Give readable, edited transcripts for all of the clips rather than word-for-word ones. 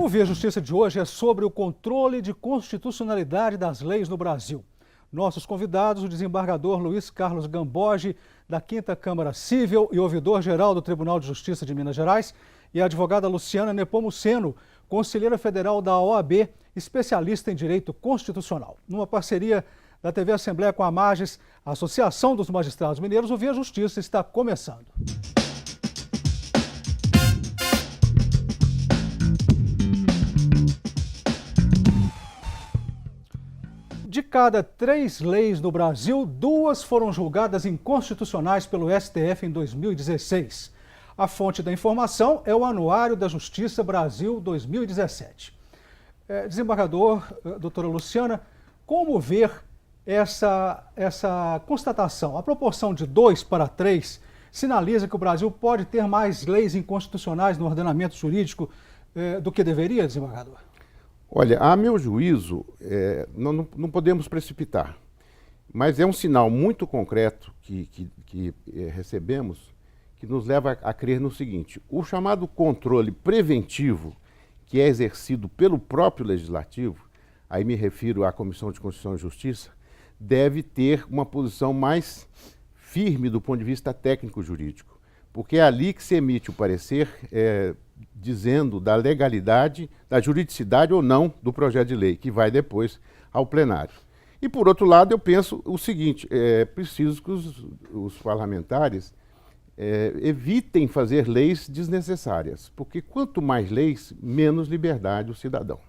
O Via Justiça de hoje é sobre o controle de constitucionalidade das leis no Brasil. Nossos convidados, o desembargador Luiz Carlos Gamboge, da 5ª Câmara Civil e ouvidor-geral do Tribunal de Justiça de Minas Gerais, e a advogada Luciana Nepomuceno, conselheira federal da OAB, especialista em direito constitucional. Numa parceria da TV Assembleia com a Mages, a Associação dos Magistrados Mineiros, o Via Justiça está começando. De cada 3 leis no Brasil, 2 foram julgadas inconstitucionais pelo STF em 2016. A fonte da informação é o Anuário da Justiça Brasil 2017. Desembargador, doutora Luciana, como ver essa constatação? A proporção de 2 para 3 sinaliza que o Brasil pode ter mais leis inconstitucionais no ordenamento jurídico do que deveria, desembargador? Olha, a meu juízo, não podemos precipitar, mas é um sinal muito concreto que recebemos que nos leva a crer no seguinte: o chamado controle preventivo que é exercido pelo próprio Legislativo, aí me refiro à Comissão de Constituição e Justiça, deve ter uma posição mais firme do ponto de vista técnico-jurídico, porque é ali que se emite o parecer dizendo da legalidade, da juridicidade ou não do projeto de lei, que vai depois ao plenário. E, por outro lado, eu penso o seguinte: é preciso que os parlamentares evitem fazer leis desnecessárias, porque quanto mais leis, menos liberdade o cidadão.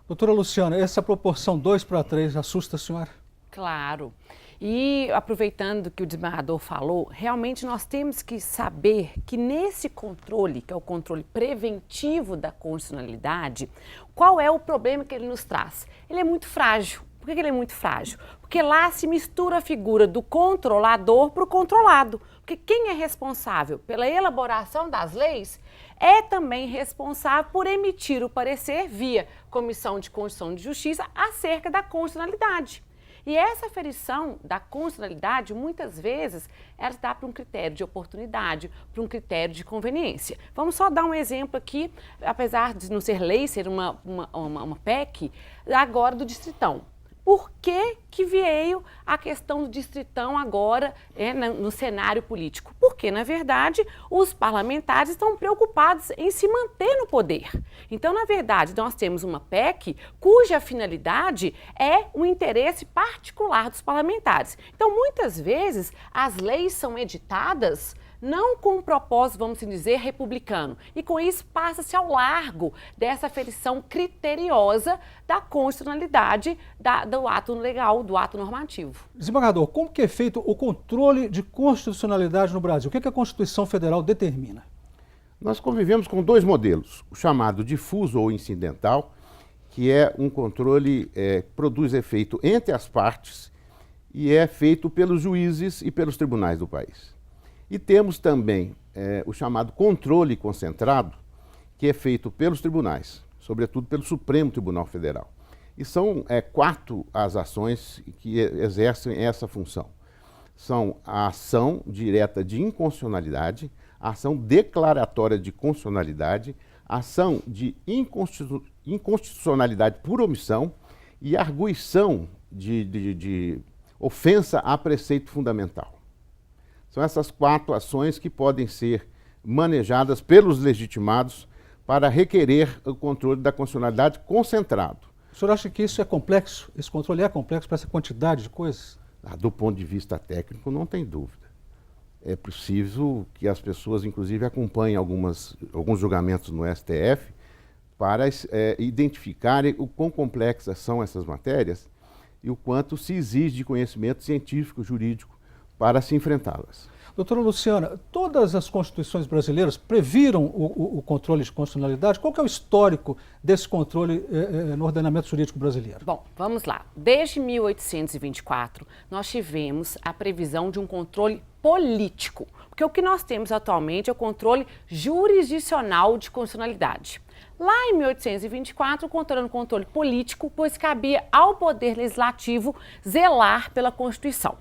Doutora Luciana, essa proporção 2 para 3 assusta a senhora? Claro. E aproveitando que o desembargador falou, realmente nós temos que saber que nesse controle, que é o controle preventivo da constitucionalidade, qual é o problema que ele nos traz? Ele é muito frágil. Por que ele é muito frágil? Porque lá se mistura a figura do controlador para o controlado. Porque quem é responsável pela elaboração das leis é também responsável por emitir o parecer via Comissão de Constituição e Justiça acerca da constitucionalidade. E essa aferição da constitucionalidade, muitas vezes, ela dá para um critério de oportunidade, para um critério de conveniência. Vamos só dar um exemplo aqui, apesar de não ser lei, ser uma PEC, agora do Distritão. Por que veio a questão do Distritão agora no cenário político? Porque, na verdade, os parlamentares estão preocupados em se manter no poder. Então, na verdade, nós temos uma PEC cuja finalidade é o interesse particular dos parlamentares. Então, muitas vezes, as leis são editadas não com um propósito, vamos dizer, republicano. E com isso passa-se ao largo dessa aferição criteriosa da constitucionalidade do ato legal, do ato normativo. Desembargador, como que é feito o controle de constitucionalidade no Brasil? O que a Constituição Federal determina? Nós convivemos com 2 modelos, o chamado difuso ou incidental, que é um controle que produz efeito entre as partes e é feito pelos juízes e pelos tribunais do país. E temos também o chamado controle concentrado, que é feito pelos tribunais, sobretudo pelo Supremo Tribunal Federal. E são 4 as ações que exercem essa função. São a ação direta de inconstitucionalidade, a ação declaratória de constitucionalidade, a ação de inconstitucionalidade por omissão e a arguição de ofensa a preceito fundamental. São essas 4 ações que podem ser manejadas pelos legitimados para requerer o controle da constitucionalidade concentrado. O senhor acha que isso é complexo? Esse controle é complexo para essa quantidade de coisas? Do ponto de vista técnico, não tem dúvida. É preciso que as pessoas, inclusive, acompanhem alguns julgamentos no STF para identificarem o quão complexas são essas matérias e o quanto se exige de conhecimento científico, jurídico, para se enfrentá-las. Doutora Luciana, todas as constituições brasileiras previram o controle de constitucionalidade? Qual que é o histórico desse controle no ordenamento jurídico brasileiro? Bom, vamos lá. Desde 1824, nós tivemos a previsão de um controle político, porque o que nós temos atualmente é o controle jurisdicional de constitucionalidade. Lá em 1824, o controle político, pois cabia ao Poder Legislativo zelar pela Constituição.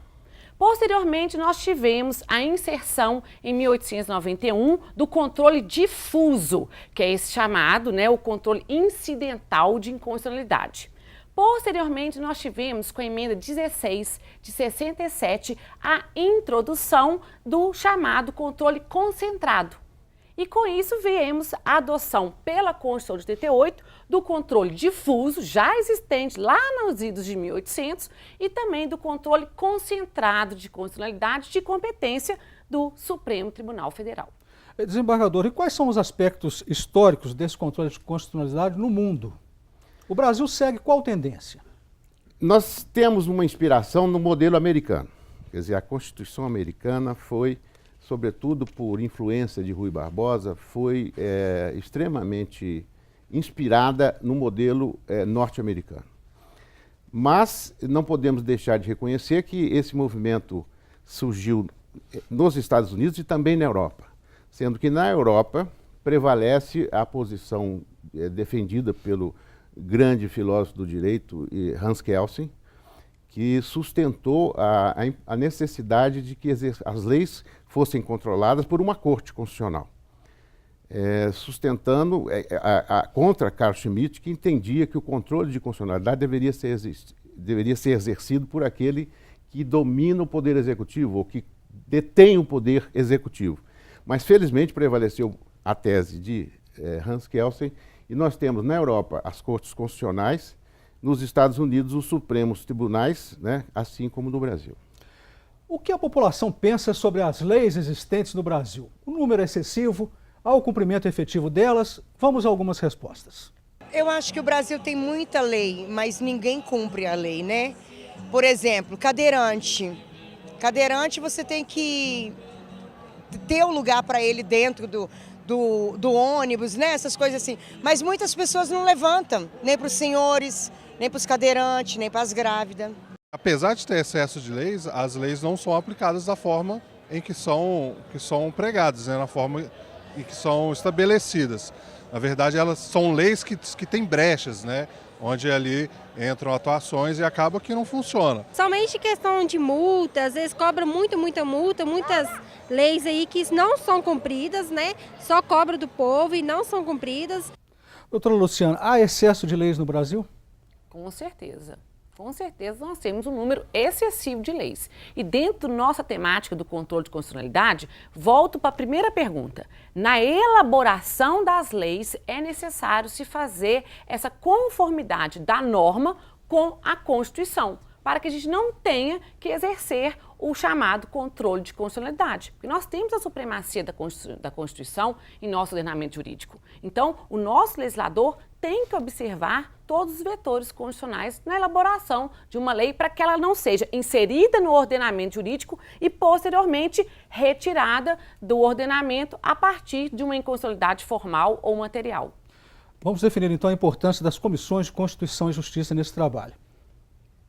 Posteriormente, nós tivemos a inserção em 1891 do controle difuso, que é esse chamado, o controle incidental de inconstitucionalidade. Posteriormente, nós tivemos com a emenda 16 de 67 a introdução do chamado controle concentrado. E com isso viemos a adoção pela Constituição de 88 do controle difuso, já existente lá nos idos de 1800, e também do controle concentrado de constitucionalidade de competência do Supremo Tribunal Federal. Desembargador, e quais são os aspectos históricos desse controle de constitucionalidade no mundo? O Brasil segue qual tendência? Nós temos uma inspiração no modelo americano. Quer dizer, a Constituição americana foi, sobretudo por influência de Rui Barbosa, foi extremamente inspirada no modelo norte-americano. Mas não podemos deixar de reconhecer que esse movimento surgiu nos Estados Unidos e também na Europa, sendo que na Europa prevalece a posição defendida pelo grande filósofo do direito, Hans Kelsen, que sustentou a necessidade de que as leis fossem controladas por uma corte constitucional, sustentando contra Carl Schmitt, que entendia que o controle de constitucionalidade deveria ser exercido por aquele que domina o poder executivo, ou que detém o poder executivo. Mas, felizmente, prevaleceu a tese de Hans Kelsen, e nós temos na Europa as cortes constitucionais, nos Estados Unidos os supremos tribunais, assim como no Brasil. O que a população pensa sobre as leis existentes no Brasil? O número é excessivo? Há o cumprimento efetivo delas? Vamos a algumas respostas. Eu acho que o Brasil tem muita lei, mas ninguém cumpre a lei, né? Por exemplo, cadeirante. Cadeirante você tem que ter um lugar para ele dentro do ônibus, né? Essas coisas assim. Mas muitas pessoas não levantam, nem para os senhores, nem para os cadeirantes, nem para as grávidas. Apesar de ter excesso de leis, as leis não são aplicadas da forma em que são pregadas, na forma em que são estabelecidas. Na verdade, elas são leis que têm brechas, onde ali entram atuações e acaba que não funciona. Somente questão de multa, às vezes cobra muita multa, muitas leis aí que não são cumpridas, só cobra do povo e não são cumpridas. Doutora Luciana, há excesso de leis no Brasil? Com certeza. Com certeza nós temos um número excessivo de leis. E dentro da nossa temática do controle de constitucionalidade, volto para a primeira pergunta. Na elaboração das leis é necessário se fazer essa conformidade da norma com a Constituição, para que a gente não tenha que exercer o chamado controle de constitucionalidade. Porque nós temos a supremacia da Constituição em nosso ordenamento jurídico. Então, o nosso legislador tem que observar todos os vetores constitucionais na elaboração de uma lei para que ela não seja inserida no ordenamento jurídico e, posteriormente, retirada do ordenamento a partir de uma inconstitucionalidade formal ou material. Vamos definir, então, a importância das comissões de Constituição e Justiça nesse trabalho.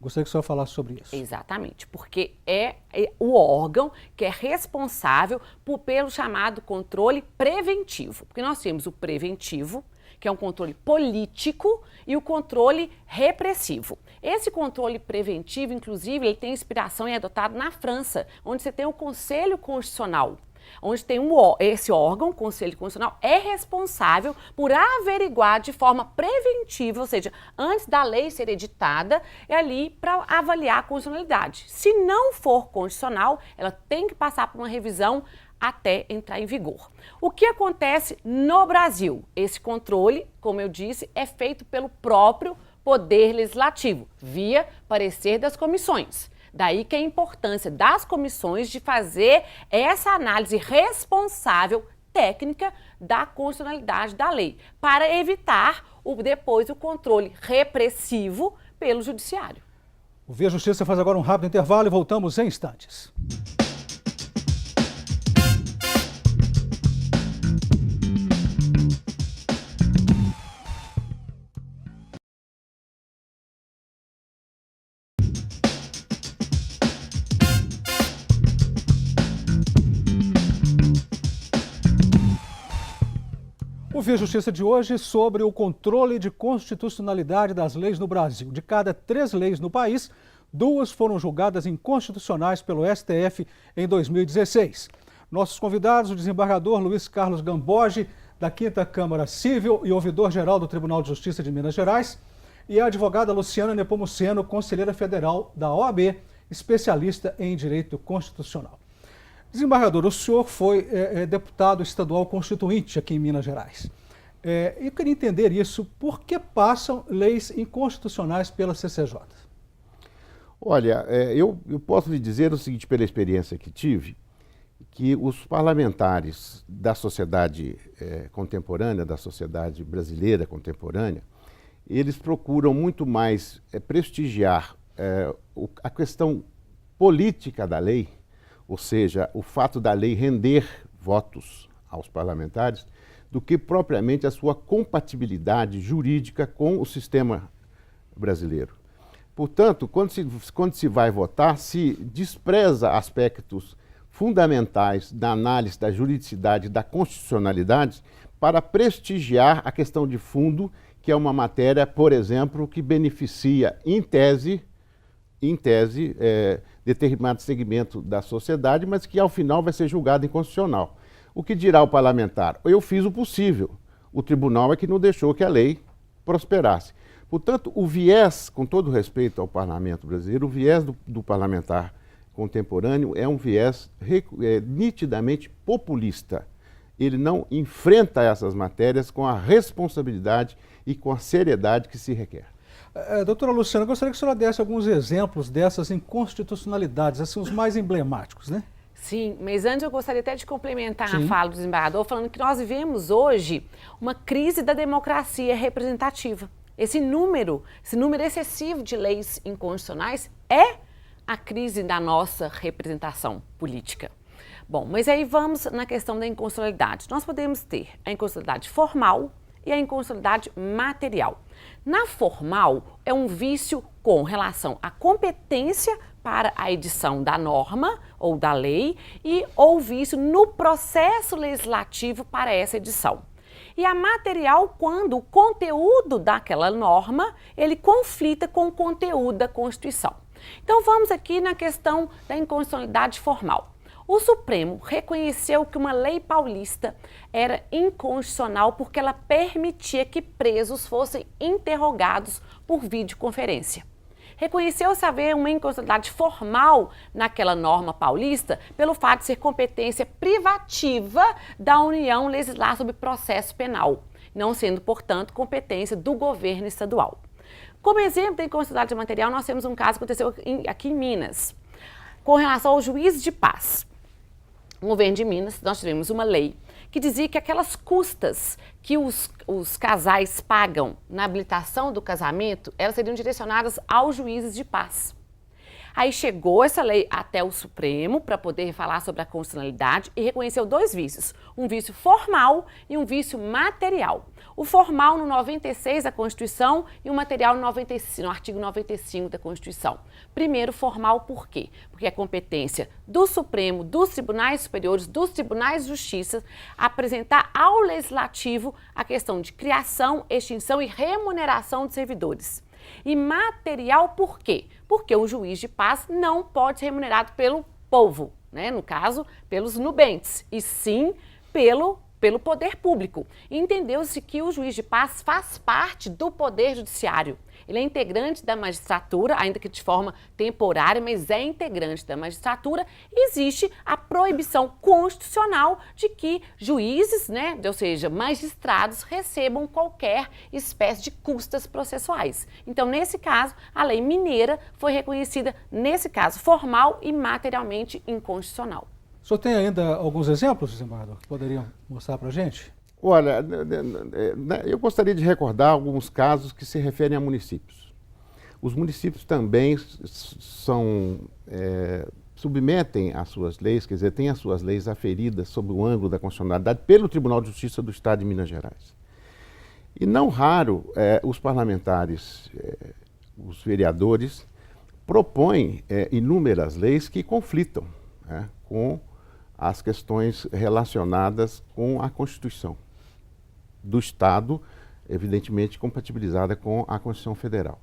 Gostaria que o senhor falasse sobre isso. Exatamente, porque é o órgão que é responsável pelo chamado controle preventivo. Porque nós temos o preventivo, que é um controle político, e o controle repressivo. Esse controle preventivo, inclusive, ele tem inspiração e é adotado na França, onde você tem o Conselho Constitucional, onde tem esse órgão, o Conselho Constitucional, é responsável por averiguar de forma preventiva, ou seja, antes da lei ser editada, é ali para avaliar a constitucionalidade. Se não for constitucional, ela tem que passar por uma revisão até entrar em vigor. O que acontece no Brasil? Esse controle, como eu disse, é feito pelo próprio Poder Legislativo, via parecer das comissões. Daí que a importância das comissões de fazer essa análise responsável, técnica, da constitucionalidade da lei, para evitar depois o controle repressivo pelo judiciário. O Via Justiça faz agora um rápido intervalo e voltamos em instantes. O Via Justiça de hoje sobre o controle de constitucionalidade das leis no Brasil. De cada 3 leis no país, 2 foram julgadas inconstitucionais pelo STF em 2016. Nossos convidados, o desembargador Luiz Carlos Gamboge, da 5ª Câmara Civil e ouvidor-geral do Tribunal de Justiça de Minas Gerais, e a advogada Luciana Nepomuceno, conselheira federal da OAB, especialista em direito constitucional. Desembargador, o senhor foi deputado estadual constituinte aqui em Minas Gerais. Eu queria entender isso, por que passam leis inconstitucionais pela CCJ? Olha, eu posso lhe dizer o seguinte, pela experiência que tive, que os parlamentares da sociedade contemporânea, da sociedade brasileira contemporânea, eles procuram muito mais prestigiar a questão política da lei, ou seja, o fato da lei render votos aos parlamentares, do que propriamente a sua compatibilidade jurídica com o sistema brasileiro. Portanto, quando se vai votar, se despreza aspectos fundamentais da análise da juridicidade e da constitucionalidade para prestigiar a questão de fundo, que é uma matéria, por exemplo, que beneficia, em tese, determinado segmento da sociedade, mas que ao final vai ser julgado inconstitucional. O que dirá o parlamentar? Eu fiz o possível. O tribunal é que não deixou que a lei prosperasse. Portanto, o viés, com todo respeito ao parlamento brasileiro, o viés do parlamentar contemporâneo é um viés nitidamente populista. Ele não enfrenta essas matérias com a responsabilidade e com a seriedade que se requer. Doutora Luciana, eu gostaria que a senhora desse alguns exemplos dessas inconstitucionalidades, assim, os mais emblemáticos, né? Sim, mas antes eu gostaria até de complementar a fala do desembargador, falando que nós vivemos hoje uma crise da democracia representativa. Esse número excessivo de leis inconstitucionais é a crise da nossa representação política. Bom, mas aí vamos na questão da inconstitucionalidade. Nós podemos ter a inconstitucionalidade formal e a inconstitucionalidade material. Na formal, é um vício com relação à competência para a edição da norma ou da lei ou vício no processo legislativo para essa edição. E a material quando o conteúdo daquela norma, ele conflita com o conteúdo da Constituição. Então vamos aqui na questão da inconstitucionalidade formal. O Supremo reconheceu que uma lei paulista era inconstitucional porque ela permitia que presos fossem interrogados por videoconferência. Reconheceu-se haver uma inconstitucionalidade formal naquela norma paulista pelo fato de ser competência privativa da União legislar sobre processo penal, não sendo, portanto, competência do governo estadual. Como exemplo da inconstitucionalidade material, nós temos um caso que aconteceu aqui em Minas, com relação ao juiz de paz. No governo de Minas, nós tivemos uma lei que dizia que aquelas custas que os casais pagam na habilitação do casamento, elas seriam direcionadas aos juízes de paz. Aí chegou essa lei até o Supremo para poder falar sobre a constitucionalidade e reconheceu 2 vícios, um vício formal e um vício material. O formal no 96 da Constituição e o material no artigo 95 da Constituição. Primeiro, formal por quê? Porque é competência do Supremo, dos tribunais superiores, dos tribunais de justiça, apresentar ao Legislativo a questão de criação, extinção e remuneração de servidores. E material por quê? Porque o juiz de paz não pode ser remunerado pelo povo, né? No caso, pelos nubentes, e sim pelo poder público. Entendeu-se que o juiz de paz faz parte do poder judiciário. Ele é integrante da magistratura, ainda que de forma temporária, mas é integrante da magistratura. Existe a proibição constitucional de que juízes, né, ou seja, magistrados, recebam qualquer espécie de custas processuais. Então, nesse caso, a lei mineira foi reconhecida, nesse caso, formal e materialmente inconstitucional. O senhor tem ainda alguns exemplos, desembargador, que poderiam mostrar para a gente? Olha, eu gostaria de recordar alguns casos que se referem a municípios. Os municípios também submetem as suas leis, quer dizer, têm as suas leis aferidas sob o ângulo da constitucionalidade pelo Tribunal de Justiça do Estado de Minas Gerais. E não raro, os parlamentares, os vereadores, propõem inúmeras leis que conflitam com as questões relacionadas com a Constituição do Estado, evidentemente compatibilizada com a Constituição Federal.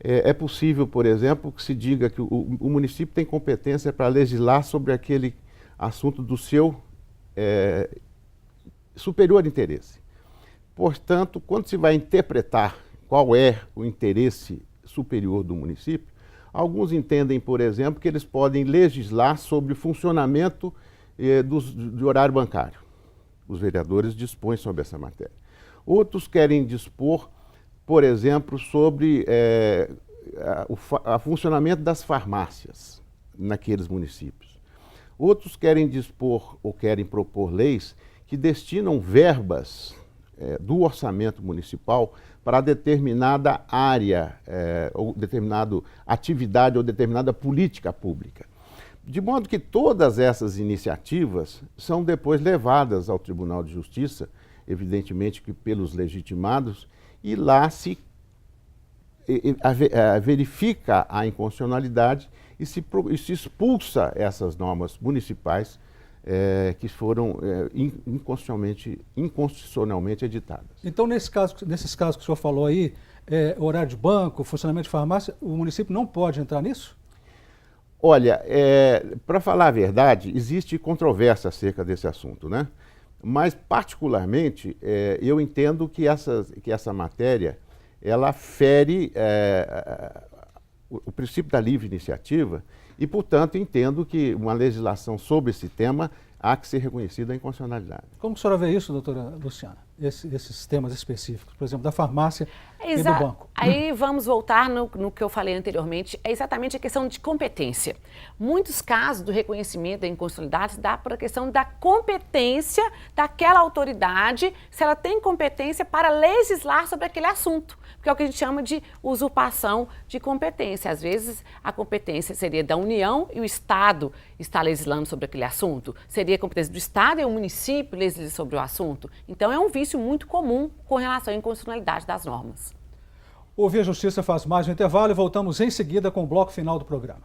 É possível, por exemplo, que se diga que o município tem competência para legislar sobre aquele assunto do seu superior interesse. Portanto, quando se vai interpretar qual é o interesse superior do município, alguns entendem, por exemplo, que eles podem legislar sobre o funcionamento do horário bancário. Os vereadores dispõem sobre essa matéria. Outros querem dispor, por exemplo, sobre o funcionamento das farmácias naqueles municípios. Outros querem dispor ou querem propor leis que destinam verbas do orçamento municipal para determinada área, ou determinada atividade ou determinada política pública. De modo que todas essas iniciativas são depois levadas ao Tribunal de Justiça, evidentemente que pelos legitimados, e lá se verifica a inconstitucionalidade e se expulsa essas normas municipais que foram inconstitucionalmente editadas. Então, nesses casos que o senhor falou aí, horário de banco, funcionamento de farmácia, o município não pode entrar nisso? Olha, para falar a verdade, existe controvérsia acerca desse assunto, né? Mas, particularmente, eu entendo que essa matéria, ela fere o princípio da livre iniciativa e, portanto, entendo que uma legislação sobre esse tema há que ser reconhecida a inconstitucionalidade. Como a senhora vê isso, doutora Luciana? Esses temas específicos, por exemplo, da farmácia e do banco. Aí vamos voltar no que eu falei anteriormente, é exatamente a questão de competência. Muitos casos do reconhecimento da inconstitucionalidade dá por a questão da competência daquela autoridade, se ela tem competência para legislar sobre aquele assunto, porque é o que a gente chama de usurpação de competência. Às vezes a competência seria da União e o Estado está legislando sobre aquele assunto, seria a competência do Estado e o município legislar sobre o assunto. Então é um vício muito comum com relação à inconstitucionalidade das normas. Ouvir a Justiça faz mais um intervalo e voltamos em seguida com o bloco final do programa.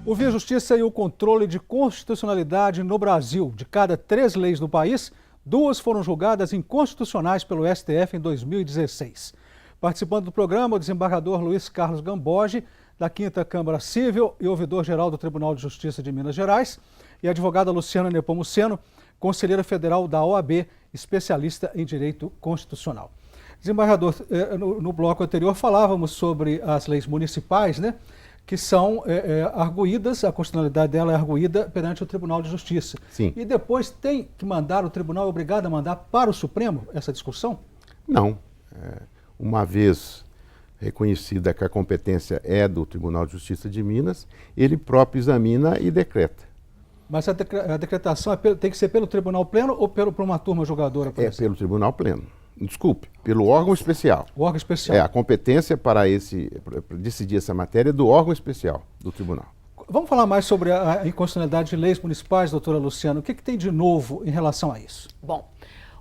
Ouvir a Justiça e o controle de constitucionalidade no Brasil. De cada 3 leis do país, 2 foram julgadas inconstitucionais pelo STF em 2016. Participando do programa, o desembargador Luiz Carlos Gamboge, da 5ª Câmara Civil e ouvidor-geral do Tribunal de Justiça de Minas Gerais, e a advogada Luciana Nepomuceno, conselheira federal da OAB, especialista em direito constitucional. Desembargador, no bloco anterior falávamos sobre as leis municipais, né? Que são arguídas, a constitucionalidade dela é arguída perante o Tribunal de Justiça. Sim. E depois tem que mandar, o tribunal é obrigado a mandar para o Supremo essa discussão? Não. Uma vez reconhecida que a competência é do Tribunal de Justiça de Minas, ele próprio examina e decreta. Mas a decretação tem que ser pelo Tribunal Pleno ou por uma turma julgadora? Por pelo Tribunal Pleno. Desculpe, pelo órgão especial. O órgão especial. A competência para decidir essa matéria é do órgão especial do tribunal. Vamos falar mais sobre a inconstitucionalidade de leis municipais, doutora Luciana. O que tem de novo em relação a isso? Bom,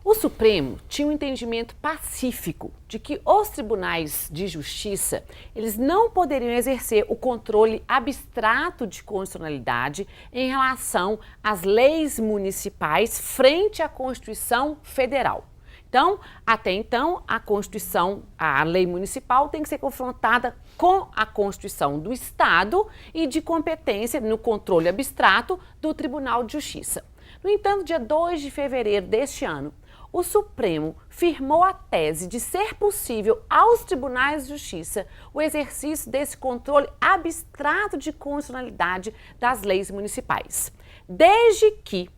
o Supremo tinha um entendimento pacífico de que os tribunais de justiça, eles não poderiam exercer o controle abstrato de constitucionalidade em relação às leis municipais frente à Constituição Federal. Então, até então, a Constituição, a lei municipal tem que ser confrontada com a Constituição do Estado e de competência no controle abstrato do Tribunal de Justiça. No entanto, dia 2 de fevereiro deste ano, o Supremo firmou a tese de ser possível aos tribunais de justiça o exercício desse controle abstrato de constitucionalidade das leis municipais, desde que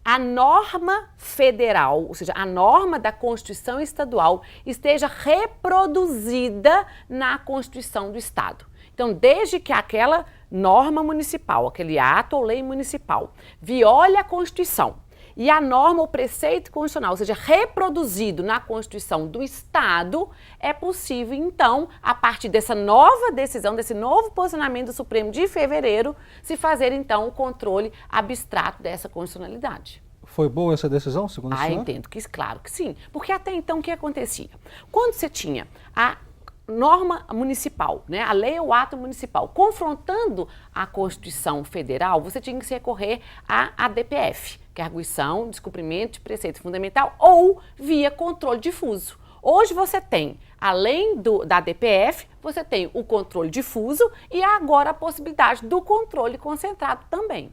a norma federal, ou seja, a norma da Constituição Estadual, esteja reproduzida na Constituição do Estado. Então, desde que aquela norma municipal, aquele ato ou lei municipal, viole a Constituição e a norma ou preceito constitucional seja reproduzido na Constituição do Estado, é possível, então, a partir dessa nova decisão, desse novo posicionamento do Supremo de fevereiro, se fazer, então, o controle abstrato dessa constitucionalidade. Foi boa essa decisão, segundo a senhora? Entendo que, claro que sim. Porque até então o que acontecia? Quando você tinha a norma municipal, né, a lei ou ato municipal, confrontando a Constituição Federal, você tinha que se recorrer à ADPF, que é a Arguição, Descumprimento de Preceito Fundamental, ou via controle difuso. Hoje você tem, além da ADPF, você tem o controle difuso e agora a possibilidade do controle concentrado também.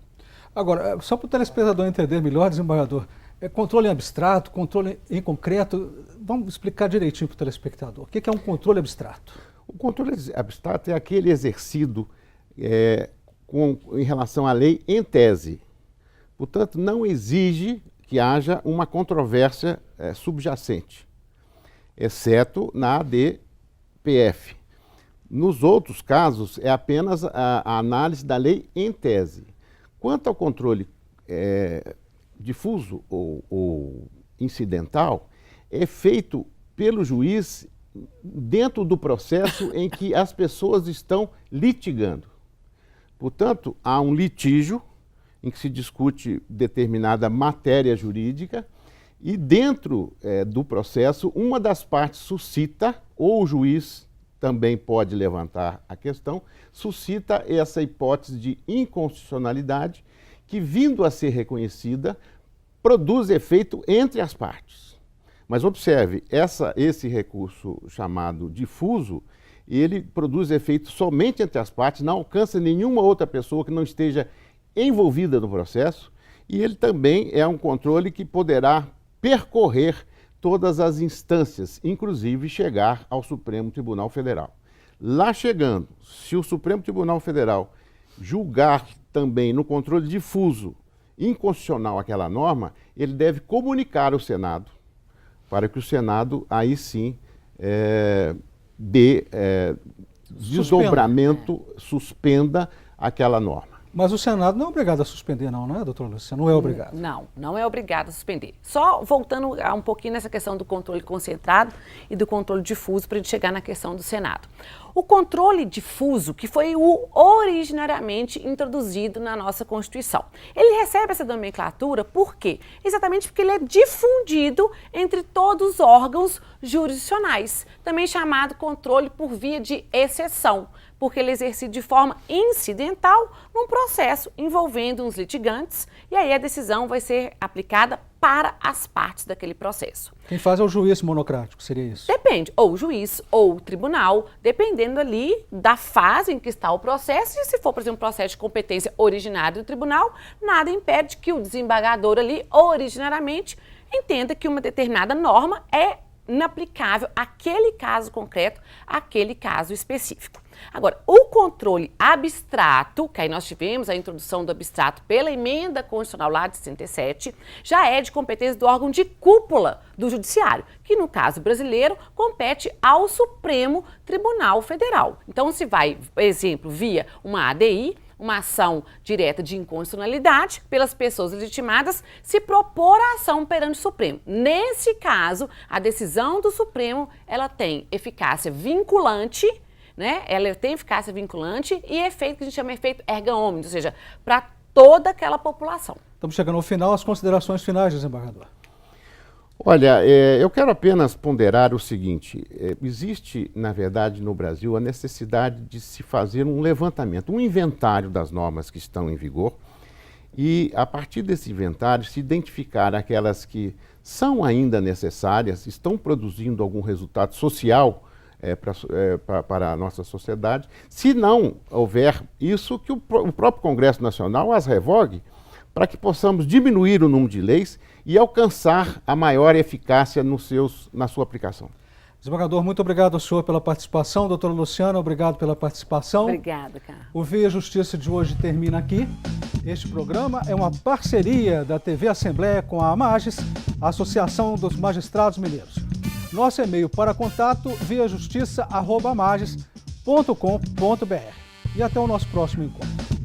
Agora, só para o telespectador entender melhor, desembargador, controle em abstrato, controle em concreto, vamos explicar direitinho para o telespectador. O que é um controle abstrato? O controle abstrato é aquele exercido em relação à lei em tese. Portanto, não exige que haja uma controvérsia subjacente, exceto na ADPF. Nos outros casos, é apenas a análise da lei em tese. Quanto ao controle difuso ou incidental, é feito pelo juiz dentro do processo em que as pessoas estão litigando. Portanto, há um litígio em que se discute determinada matéria jurídica e dentro do processo, uma das partes suscita, ou o juiz também pode levantar a questão, suscita essa hipótese de inconstitucionalidade que, vindo a ser reconhecida, produz efeito entre as partes. Mas observe, esse recurso chamado difuso, ele produz efeito somente entre as partes, não alcança nenhuma outra pessoa que não esteja envolvida no processo, e ele também é um controle que poderá percorrer todas as instâncias, inclusive chegar ao Supremo Tribunal Federal. Lá chegando, se o Supremo Tribunal Federal julgar também no controle difuso inconstitucional aquela norma, ele deve comunicar ao Senado, para que o Senado aí sim dê desdobramento, suspenda aquela norma. Mas o Senado não é obrigado a suspender não, né, doutora Lúcia? Não é obrigado. Não é obrigado a suspender. Só voltando um pouquinho nessa questão do controle concentrado e do controle difuso para a gente chegar na questão do Senado. O controle difuso, que foi o originariamente introduzido na nossa Constituição, ele recebe essa nomenclatura por quê? Exatamente porque ele é difundido entre todos os órgãos jurisdicionais, também chamado controle por via de exceção, porque ele é exercido de forma incidental num processo envolvendo uns litigantes e aí a decisão vai ser aplicada para as partes daquele processo. Quem faz é o juiz monocrático, seria isso? Depende, ou o juiz ou o tribunal, dependendo ali da fase em que está o processo, e se for, por exemplo, um processo de competência originária do tribunal, nada impede que o desembargador ali, originariamente, entenda que uma determinada norma é inaplicável àquele caso concreto, àquele caso específico. Agora, o controle abstrato, que aí nós tivemos a introdução do abstrato pela emenda constitucional lá de 67, já é de competência do órgão de cúpula do judiciário, que no caso brasileiro compete ao Supremo Tribunal Federal. Então, se vai, por exemplo, via uma ADI, uma ação direta de inconstitucionalidade pelas pessoas legitimadas, se propor a ação perante o Supremo. Nesse caso, a decisão do Supremo, ela tem eficácia vinculante, né? Ela tem eficácia vinculante e efeito que a gente chama de efeito erga omnes, ou seja, para toda aquela população. Estamos chegando ao final, as considerações finais, desembargador. Olha, eu quero apenas ponderar o seguinte, existe, na verdade, no Brasil, a necessidade de se fazer um levantamento, um inventário das normas que estão em vigor e, a partir desse inventário, se identificar aquelas que são ainda necessárias, estão produzindo algum resultado social para a nossa sociedade. Se não houver isso, que o próprio Congresso Nacional as revogue, para que possamos diminuir o número de leis e alcançar a maior eficácia na sua aplicação. Desembargador, muito obrigado ao senhor pela participação. Doutora Luciana, obrigado pela participação. Obrigada, cara. O Via Justiça de hoje termina aqui. Este programa é uma parceria da TV Assembleia com a AMAGES, a Associação dos Magistrados Mineiros. Nosso e-mail para contato viajustiça@amages.com.br. E até o nosso próximo encontro.